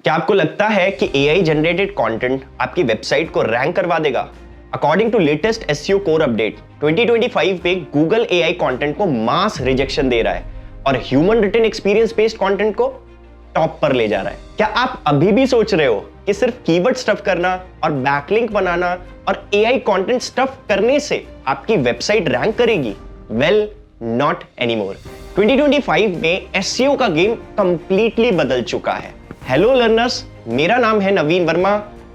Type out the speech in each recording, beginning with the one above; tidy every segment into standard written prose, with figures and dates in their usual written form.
क्या आपको लगता है कि एआई जनरेटेड कंटेंट आपकी वेबसाइट को रैंक करवा देगा? According to latest SEO core update 2025 में गूगल एआई कंटेंट को मास रिजेक्शन दे रहा है और human written experience based content को टॉप पर ले जा रहा है। क्या आप अभी भी सोच रहे हो कि सिर्फ कीवर्ड स्टफ करना और बैकलिंक बनाना और एआई कंटेंट स्टफ करने से आपकी वेबसाइट रैंक करेगी? Well, not anymore. 2025 में एसईओ का गेम कंप्लीटली बदल चुका है। हेलो लर्नर्स, मेरा नाम है नवीन वर्मा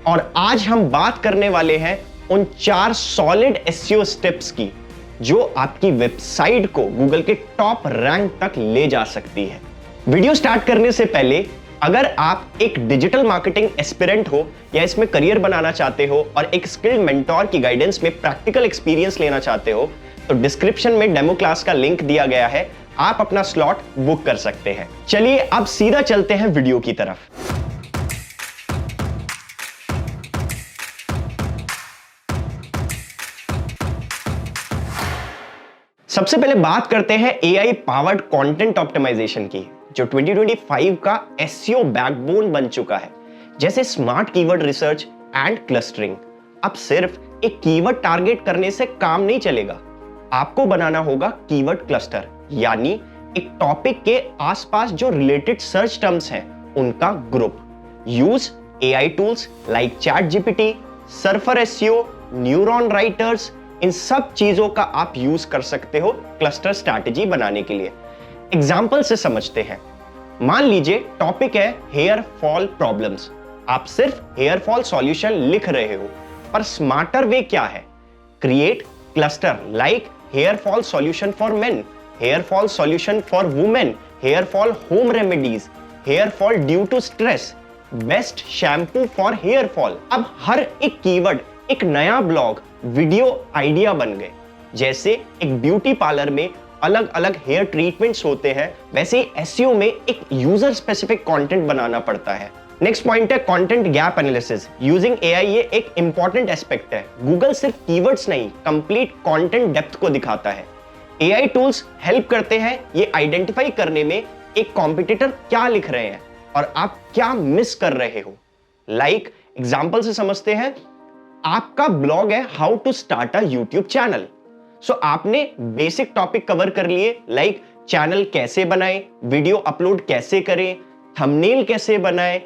और आज हम बात करने वाले हैं उन 4 सॉलिड एसईओ स्टेप्स की जो आपकी वेबसाइट को गूगल के टॉप रैंक तक ले जा सकती है। वीडियो स्टार्ट करने से पहले अगर आप एक डिजिटल मार्केटिंग एस्पिरेंट हो या इसमें करियर बनाना चाहते हो और एक स्किल्ड मेंटोर की गाइडेंस में प्रैक्टिकल एक्सपीरियंस लेना चाहते हो तो डिस्क्रिप्शन में डेमो क्लास का लिंक दिया गया है, आप अपना स्लॉट बुक कर सकते हैं। चलिए अब सीधा चलते हैं वीडियो की तरफ। सबसे पहले बात करते हैं एआई पावर्ड कंटेंट ऑप्टिमाइजेशन की, जो 2025 का एसईओ बैकबोन बन चुका है, जैसे smart keyword research and clustering. अब सिर्फ एक कीवर्ड टारगेट करने से काम नहीं चलेगा, आपको बनाना होगा कीवर्ड क्लस्टर, यानी एक टॉपिक के आसपास जो रिलेटेड सर्च टर्म्स हैं उनका group. Use AI tools like chat GPT, Surfer SEO, neuron writers, इन सब चीजों का आप यूज कर सकते हो क्लस्टर स्ट्रैटेजी बनाने के लिए। एग्जाम्पल से समझते हैं। मान लीजिए टॉपिक है हेयर फॉल प्रॉब्लम्स। आप सिर्फ हेयर फॉल सॉल्यूशन लिख रहे हो, पर स्मार्टर वे क्या है? Create cluster like hair fall solution for men, hair fall solution for women, hair fall home remedies, hair fall due to stress, best shampoo for hair fall. अब हर एक keyword एक नया ब्लॉग वीडियो आइडिया बन गए। जैसे एक beauty parlour में अलग अलग हेयर ट्रीटमेंट्स होते हैं, वैसे एसईओ में एक यूजर स्पेसिफिक कंटेंट बनाना पड़ता है। नेक्स्ट पॉइंट है content gap analysis using AI. ये एक इंपॉर्टेंट एस्पेक्ट है। गूगल सिर्फ कीवर्ड्स नहीं, कंप्लीट कंटेंट डेप्थ को दिखाता है। एआई टूल्स हेल्प करते हैं ये आइडेंटिफाई करने में एक कॉम्पिटिटर क्या लिख रहे हैं और आप क्या मिस कर रहे हो। लाइक एग्जांपल से समझते हैं। आपका ब्लॉग है how to start a YouTube channel. So आपने बेसिक टॉपिक कवर कर लिए, लाइक चैनल कैसे बनाएं, वीडियो अपलोड कैसे करें, थंबनेल कैसे बनाएं।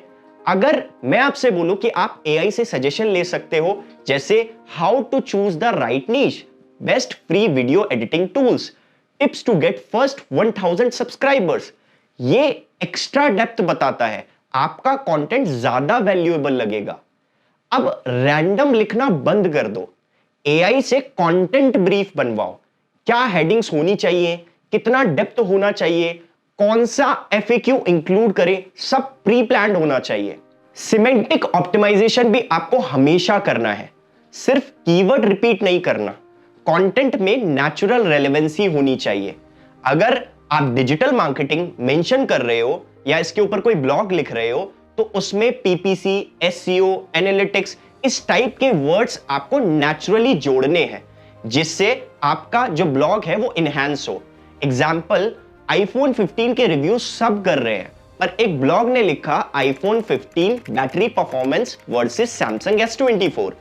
अगर मैं आपसे बोलूं कि आप एआई से सजेशन ले सकते हो, जैसे how to choose the right niche, best free video editing tools, tips to get first 1000 subscribers, ये एक्स्ट्रा डेप्थ बताता है, आपका कंटेंट ज्यादा वैल्यूएबल लगेगा। अब रैंडम लिखना बंद कर दो, एआई से कंटेंट ब्रीफ बनवाओ। क्या हेडिंग्स होनी चाहिए, कितना डेप्थ होना चाहिए, कौन सा एफएक्यू इंक्लूड करें, सब प्री प्लान्ड होना चाहिए। सिमेंटिक ऑप्टिमाइजेशन भी आपको हमेशा करना है, सिर्फ कीवर्ड रिपीट नहीं करना। कंटेंट में नेचुरल रेलेवेंसी होनी चाहिए। अगर आप डिजिटल मार्केटिंग मेंशन कर रहे हो या इसके ऊपर कोई ब्लॉग लिख रहे हो तो उसमें पीपीसी, एसईओ, एनालिटिक्स, इस टाइप के वर्ड्स आपको नेचुरली जोड़ने हैं, जिससे आपका जो ब्लॉग है वो इनहैंस हो। एग्जाम्पल, आईफोन 15 के रिव्यू सब कर रहे हैं, पर एक ब्लॉग ने लिखा iPhone 15 battery performance versus Samsung S24,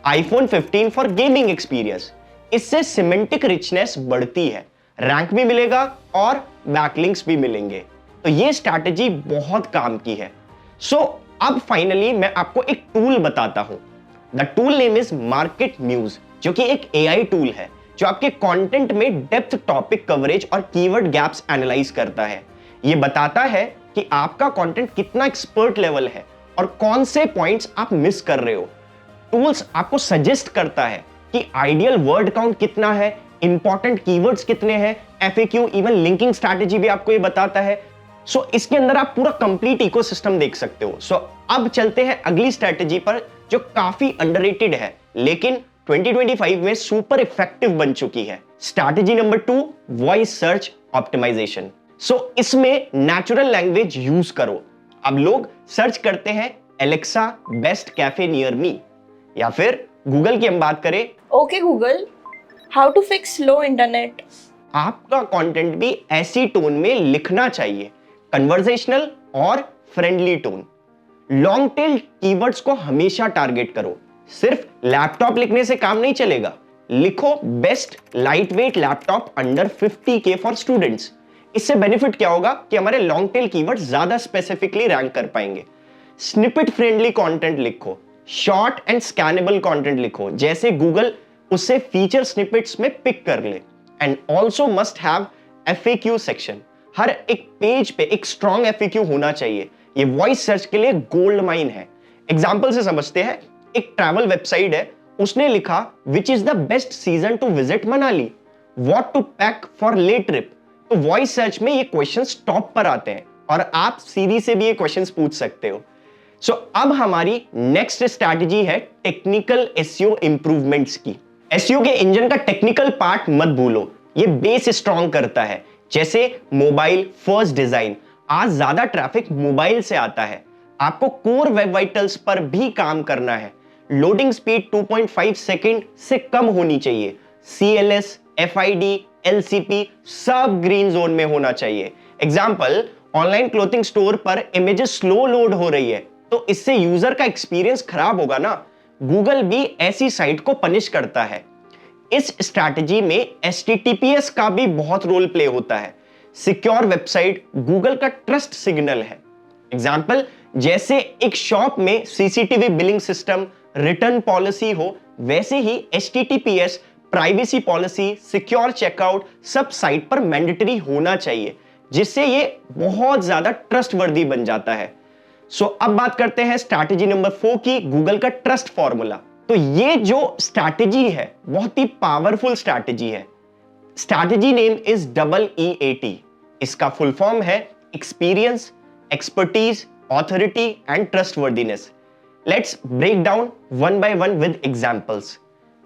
iPhone 15 for gaming experience. इससे सिमेंटिक रिचनेस बढ़ती है, रैंक भी मिलेगा और बैकलिंक्स भी मिलेंगे। तो ये स्ट्रैटेजी बहुत काम की है। सो अब फाइनली मैं आपको एक टूल बताता हूं। The tool name is Market Muse, जो कि एक एआई टूल है जो आपके कंटेंट में डेप्थ, टॉपिक कवरेज और कीवर्ड गैप्स एनालाइज करता है। ये बताता है कि आपका कंटेंट कितना एक्सपर्ट लेवल है और कौन से पॉइंट्स आप मिस कर रहे हो। टूल्स आपको सजेस्ट करता है कि आइडियल वर्ड काउंट कितना है, इंपॉर्टेंट कीवर्ड्स कितने हैं, एफएक्यू, इवन लिंकिंग स्ट्रैटेजी भी आपको ये बताता है। सो इसके अंदर आप पूरा कंप्लीट इकोसिस्टम देख सकते हो। सो अब चलते हैं अगली स्ट्रैटेजी पर, जो काफी अंडररेटेड है लेकिन 2025 में सुपर इफेक्टिव बन चुकी है। Strategy number 2, voice search optimisation. So इसमें नेचुरल लैंग्वेज यूज करो। अब लोग सर्च करते हैं Alexa best cafe near me, या फिर गूगल की हम बात करें, okay Google how to fix slow internet. आपका कंटेंट भी ऐसी टोन में लिखना चाहिए, कन्वर्सेशनल और friendly tone. Long tail keywords को हमेशा टारगेट करो। सिर्फ लैपटॉप लिखने से काम नहीं चलेगा, लिखो best light weight laptop under 50K for students. इससे बेनिफिट क्या होगा कि हमारे लॉन्ग टेल कीवर्ड ज्यादा स्पेसिफिकली रैंक कर पाएंगे। स्निपेट फ्रेंडली कंटेंट लिखो, शॉर्ट एंड स्कैनेबल कंटेंट लिखो, जैसे गूगल उससे फीचर स्निपेट्स में पिक कर ले। And also must have FAQ section. हर एक पेज पे एक स्ट्रॉन्ग FAQ होना चाहिए। ये वॉइस सर्च के लिए गोल्ड माइन है। एग्जाम्पल से समझते हैं। एक ट्रैवल वेबसाइट है, उसने लिखा which is the best season to visit Manali, what to pack for the trip. तो वॉइस सर्च में ये क्वेश्चंस टॉप पर आते हैं और आप सीरी से भी ये क्वेश्चंस पूछ सकते हो। सो अब हमारी नेक्स्ट स्ट्रैटेजी है टेक्निकल एसईओ इंप्रूवमेंट्स की। एसईओ के इंजन का टेक्निकल पार्ट मत भूलो, ये बेस स्ट्रॉन्ग करता है। जैसे मोबाइल फर्स्ट डिजाइन, आज ज्यादा ट्रैफिक मोबाइल से आता है, आपको कोर वेब वाइटल्स पर भी काम करना है। लोडिंग स्पीड 2.5 सेकंड से कम होनी चाहिए। CLS, FID, LCP सब ग्रीन जोन में होना चाहिए। एग्जाम्पल, ऑनलाइन क्लोथिंग स्टोर पर इमेजेस स्लो लोड हो रही है, तो इससे यूजर का एक्सपीरियंस खराब होगा ना। गूगल भी ऐसी साइट को पनिश करता है। इस स्ट्रैटेजी में HTTPS का भी बहुत रोल प्ले होता है। सिक्योर वेबसाइट गूगल का ट्रस्ट सिग्नल है। एग्जाम्पल, जैसे एक शॉप में CCTV billing system, return policy हो, वैसे ही HTTPS privacy policy, secure checkout सब साइट पर मैंडेटरी होना चाहिए, जिससे ये बहुत ज्यादा ट्रस्टवर्दी बन जाता है। सो अब बात करते हैं स्ट्रैटेजी नंबर 4 की, गूगल का ट्रस्ट फॉर्मूला। तो ये जो स्ट्रैटेजी है बहुत ही पावरफुल स्ट्रैटेजी है। Strategy name is EEAT। इसका फुल फॉर्म है experience, expertise, authority and trustworthiness. Let's break down one by one with examples.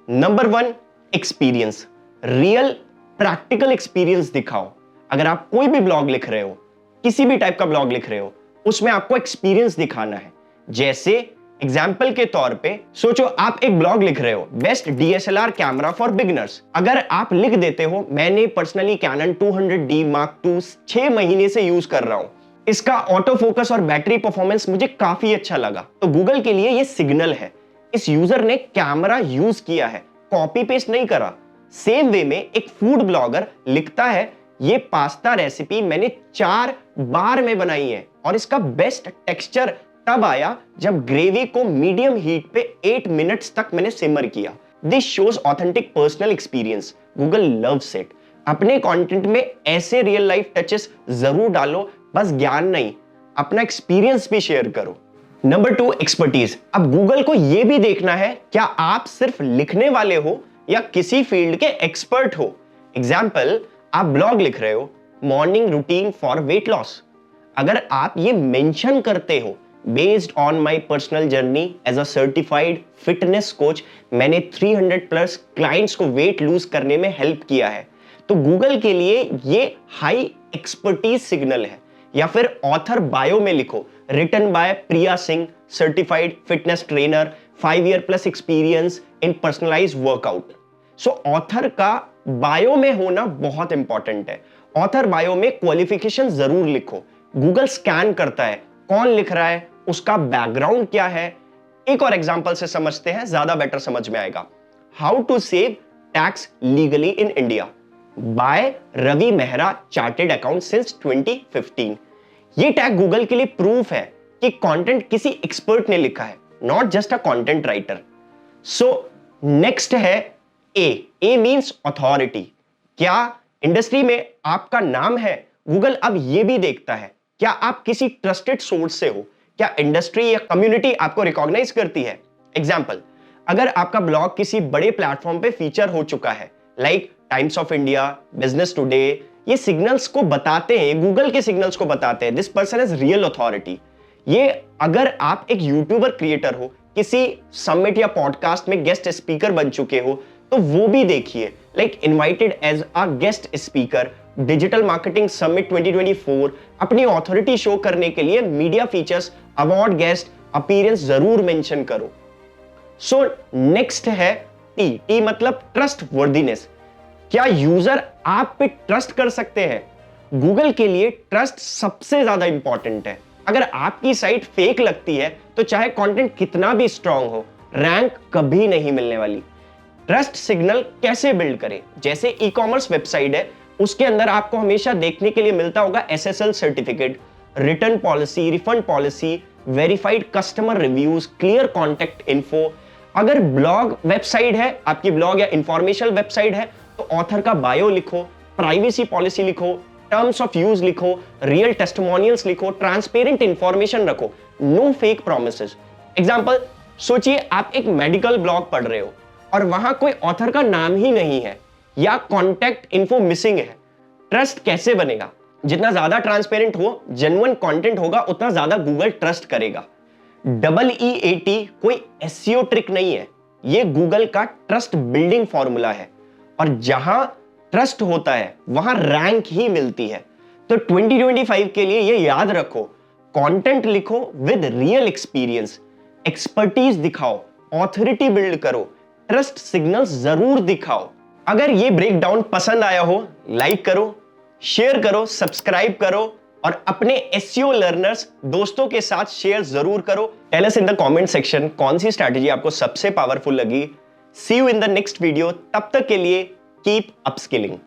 Number 1, experience. Real practical experience दिखाओ। अगर आप कोई भी ब्लॉग लिख रहे हो, किसी भी टाइप का ब्लॉग लिख रहे हो, उसमें आपको एक्सपीरियंस दिखाना है। जैसे एग्जाम्पल के तौर पे सोचो, आप एक ब्लॉग लिख रहे हो best DSLR camera for beginners. अगर आप लिख देते हो मैंने personally cannon 200D Mark II 6 महीने से यूज कर रहा हूं, इसका ऑटो फोकस और बैटरी परफॉर्मेंस मुझे काफी अच्छा लगा, तो गूगल के लिए यह सिग्नल है इस यूजर ने कैमरा यूज किया है, कॉपी पेस्ट नहीं करा। सेम वे में एक फूड ब्लॉगर लिखता है ये पास्ता रेसिपी मैंने 4 बार में बनाई है और इसका बेस्ट टेक्सचर तब आया जब ग्रेवी को मीडियम हीट पे 8 मिनट्स तक मैंने सिमर किया। This shows authentic personal experience. Google loves it. अपने कंटेंट में ऐसे रियल लाइफ टचेस जरूर डालो, बस ज्ञान नहीं, अपना एक्सपीरियंस भी शेयर करो। Number 2, expertise. अब गूगल को यह भी देखना है क्या आप सिर्फ लिखने वाले हो या किसी फील्ड के एक्सपर्ट हो। एग्जाम्पल, आप ब्लॉग लिख रहे हो morning routine for weight loss, अगर आप ये मेंशन करते हो based on my personal journey as a certified fitness coach, मैंने 300+ क्लाइंट्स को वेट लूज करने में हेल्प किया है, तो गूगल के लिए ये हाई एक्सपर्टीज सिग्नल है। या फिर ऑथर बायो में लिखो written by Priya Singh, certified fitness trainer, 5 year plus experience in personalised workout. So author का बायो में होना बहुत इंपॉर्टेंट है। ऑथर बायो में क्वालिफिकेशन जरूर लिखो। गूगल स्कैन करता है कौन लिख रहा है, उसका बैकग्राउंड क्या है। एक और एग्जांपल से समझते हैं, ज्यादा बेटर समझ में आएगा। How to save tax legally in India by Ravi Mehra, chartered account since 2015। ये टैग गूगल के लिए प्रूफ है कि कंटेंट किसी एक्सपर्ट ने लिखा है, not just a content writer. So next है ए मींस अथॉरिटी। क्या इंडस्ट्री में आपका नाम है? गूगल अब यह भी देखता है क्या आप किसी ट्रस्टेड सोर्स से हो, क्या इंडस्ट्री या कम्युनिटी आपको रिकॉग्नाइज करती है। एग्जाम्पल, अगर आपका ब्लॉग किसी बड़े प्लेटफॉर्म पे फीचर हो चुका है like times of India, business today, ये सिग्नल्स को बताते हैं, गूगल के सिग्नल्स को बताते हैं this person is real authority. ये अगर आप एक यूट्यूबर क्रिएटर हो, किसी समिट या पॉडकास्ट में गेस्ट स्पीकर बन चुके हो, तो वो भी देखिए like invited as a guest speaker digital marketing summit 2024। अपनी ऑथोरिटी शो करने के लिए media features, award, guest appearance जरूर मेंशन करो। सो नेक्स्ट है टी मतलब ट्रस्ट वर्दीनेस। क्या यूजर आप पे ट्रस्ट कर सकते हैं? गूगल के लिए ट्रस्ट सबसे ज्यादा इंपॉर्टेंट है। अगर आपकी साइट फेक लगती है तो चाहे कंटेंट कितना भी स्ट्रांग हो, रैंक कभी नहीं मिलने वाली। ट्रस्ट सिग्नल कैसे बिल्ड करें? जैसे ई कॉमर्स वेबसाइट है, उसके अंदर आपको हमेशा देखने के लिए मिलता होगा SSL certificate, return policy, refund policy, verified customer reviews, clear contact info. अगर ब्लॉग वेबसाइट है, आपकी ब्लॉग या इंफॉर्मेशनल वेबसाइट है, तो ऑथर का बायो लिखो, प्राइवेसी पॉलिसी लिखो, टर्म्स ऑफ यूज लिखो, रियल टेस्टिमोनियल्स लिखो, ट्रांसपेरेंट इंफॉर्मेशन रखो, नो फेक प्रोमिसेस। एग्जांपल, सोचिए आप एक मेडिकल ब्लॉग पढ़ रहे हो और वहां कोई ऑथर का नाम ही नहीं है या कॉन्टेक्ट इन्फो मिसिंग है। ट्रस्ट कैसे बनेगा? जितना ज्यादा ट्रांसपेरेंट हो, जेन्युइन कंटेंट होगा, उतना ज्यादा गूगल ट्रस्ट करेगा। EEAT कोई एसईओ ट्रिक नहीं है, ये गूगल का ट्रस्ट बिल्डिंग फॉर्मूला है, और जहां ट्रस्ट होता है वहां रैंक ही मिलती है। तो 2025 के लिए ये याद रखो, कंटेंट लिखो विद रियल एक्सपीरियंस, एक्सपर्टीज दिखाओ, ऑथोरिटी बिल्ड करो, ट्रस्ट सिग्नल्स जरूर दिखाओ। अगर ये ब्रेकडाउन पसंद आया हो, लाइक करो, शेयर करो, सब्सक्राइब करो और अपने एसईओ लर्नर्स दोस्तों के साथ शेयर जरूर करो। Tell us in the comment section कौन सी स्ट्रैटेजी आपको सबसे पावरफुल लगी। See you in the next video. तब तक के लिए कीप अपस्किलिंग।